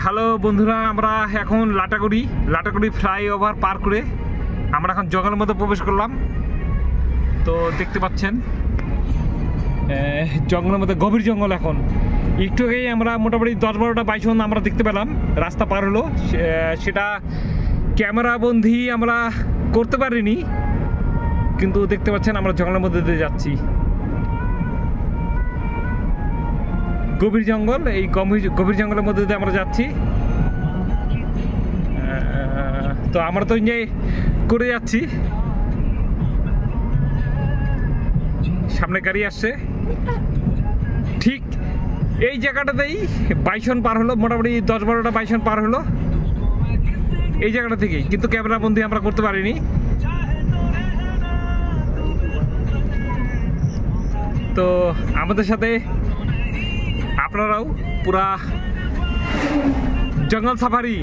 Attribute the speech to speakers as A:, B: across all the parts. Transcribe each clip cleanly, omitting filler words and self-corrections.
A: Hello বন্ধুরা, আমরা এখন লাটাগুড়ি ফ্লাইওভার পার করে আমরা এখন জঙ্গলের মধ্যে প্রবেশ করলাম। তো দেখতে পাচ্ছেন জঙ্গলের মধ্যে, গভীর জঙ্গল। এখন একটু আগেই আমরা মোটামুটি 10-12টা বাইসন আমরা দেখতে পেলাম, রাস্তা পার হলো। সেটা ক্যামেরা বন্দি আমরা করতে পারিনি, কিন্তু দেখতে পাচ্ছেন আমরা জঙ্গলের মধ্যে দিয়ে যাচ্ছি। গভীর জঙ্গল, এই গভীর জঙ্গলের মধ্যে দিয়ে আমরা যাচ্ছি। তো আমরা তো এনজয় করে যাচ্ছি। সামনে গাড়ি আসছে, ঠিক এই জায়গাটাতেই বাইসন পার হলো, মোটামুটি 10-12টা বাইসন পার হলো এই জায়গাটা থেকেই, কিন্তু ক্যামেরা বন্দি আমরা করতে পারিনি। তো আমাদের সাথে আপনারাও পুরা জঙ্গল সাফারি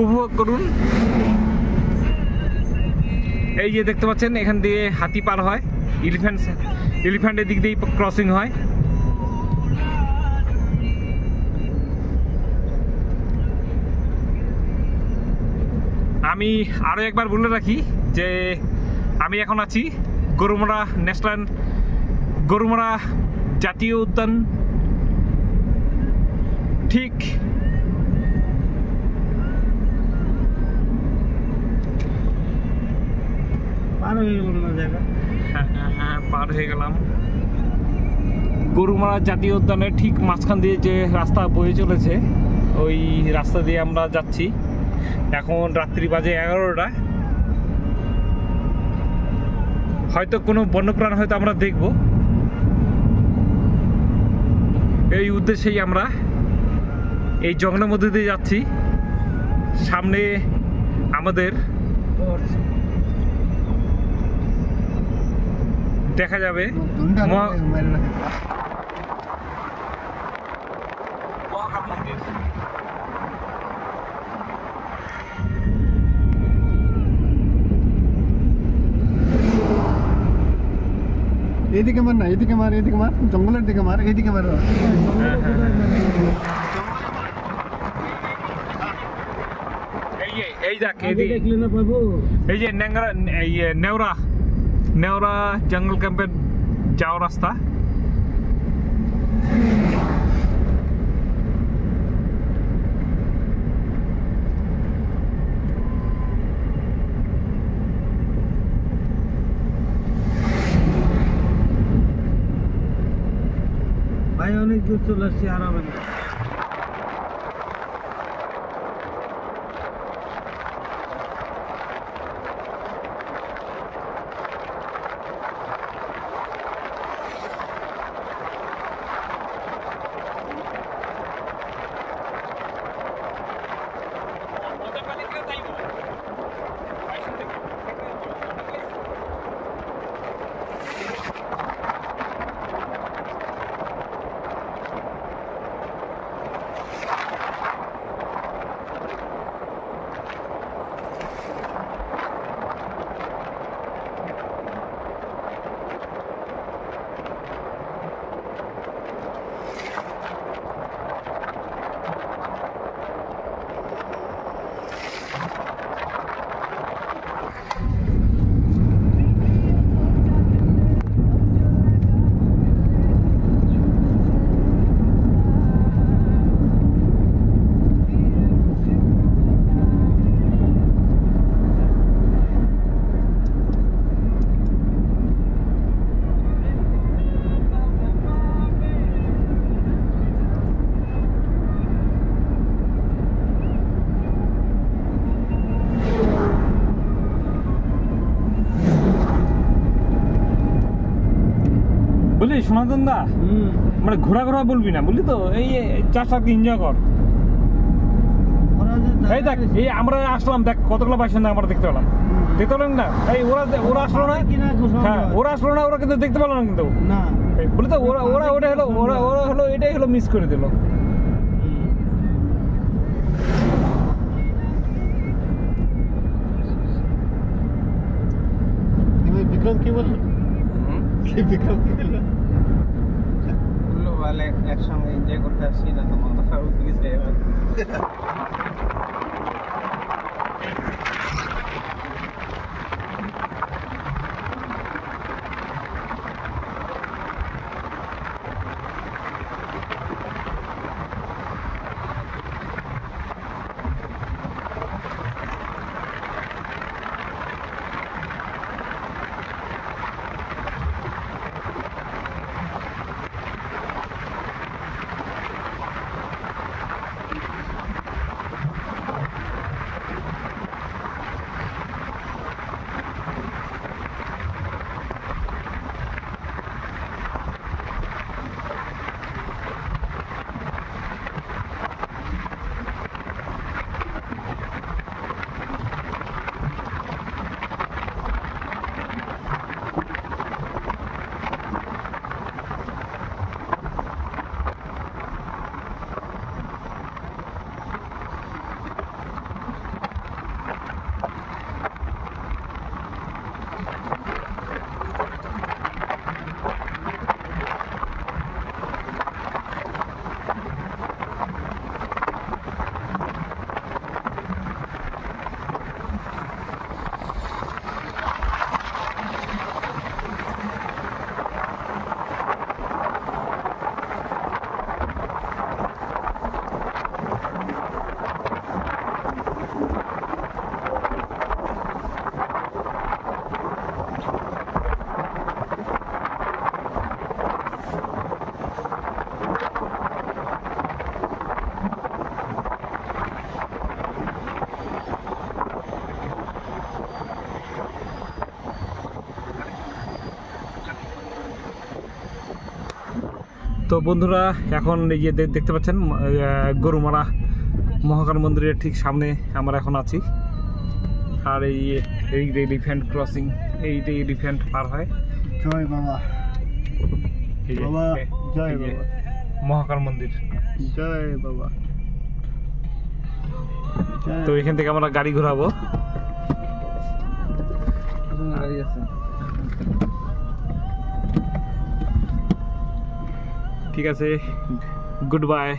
A: উপভোগ করুন। এই যে দেখতে পাচ্ছেন, এখান দিয়ে হাতি পার হয়, এলিফ্যান্টের দিক দিয়ে ক্রসিং হয়। আমি আরো একবার বলে রাখি যে আমি এখন আছি গরুমারা জাতীয় উদ্যান, ঠিক পার হয়ে গেলাম। গরুমারা জাতীয় উদ্যানের ঠিক মাঝখান দিয়ে যে রাস্তা বয়ে চলেছে, ওই রাস্তা দিয়ে আমরা যাচ্ছি। এখন রাত্রি বাজে 11টা। হয়তো কোনো বন্যপ্রাণ হয়তো আমরা দেখব, এই উদ্দেশ্যেই আমরা এই জঙ্গলের মধ্যে দিয়ে যাচ্ছি। সামনে আমাদের দেখা যাবে
B: এদিকে মার না, এদিকে মার, এদিকে মার, জঙ্গলের দিকে মার, এদিকে মার।
A: এই দেখ, এই যে নেওরা জঙ্গল ক্যাম্পের যাওয়ার রাস্তা।
B: ভাই অনেক দূর চলে আসছি, আর হবে না।
A: বুঝলি সনাতন দা, মানে ঘোরা বলবি না, বুঝলি তো, এই চাষটাকে এনজয় কর। এই দেখ, এই আমরা আসলাম, দেখ কতগুলো বাইসন আমরা দেখতে পেলাম না। এই ওরা আসলো না, হ্যাঁ ওরা আসলো না, ওরা কিন্তু দেখতে পেলো না, কিন্তু বুঝলি তো, ওরা হলো এটাই হলো মিস করে দিল।
B: বিক্রম কি বললো? বিক্রম কি বললো?
C: তাহলে একসঙ্গে এনজয় করতে আসছি না তো মাথা খারাপ হয়ে গেছে এবার
A: তো বন্ধুরা এখন এই যে দেখতে পাচ্ছেন গরুমারা মহাকাল মন্দিরের ঠিক সামনে আমরা এখন আছি আর এই এলিফ্যান্ট ক্রসিং এই এলিফ্যান্ট পার হয়
B: জয় বাবা
A: এই যে
B: বাবা, জয়
A: এই যে
B: বাবা।
A: মহাকাল মন্দির।
B: জয় বাবা
A: তো এখান থেকে আমরা গাড়ি ঘোরাবো।
C: গাড়ি আছে
A: ঠিক আছে, গুড বাই।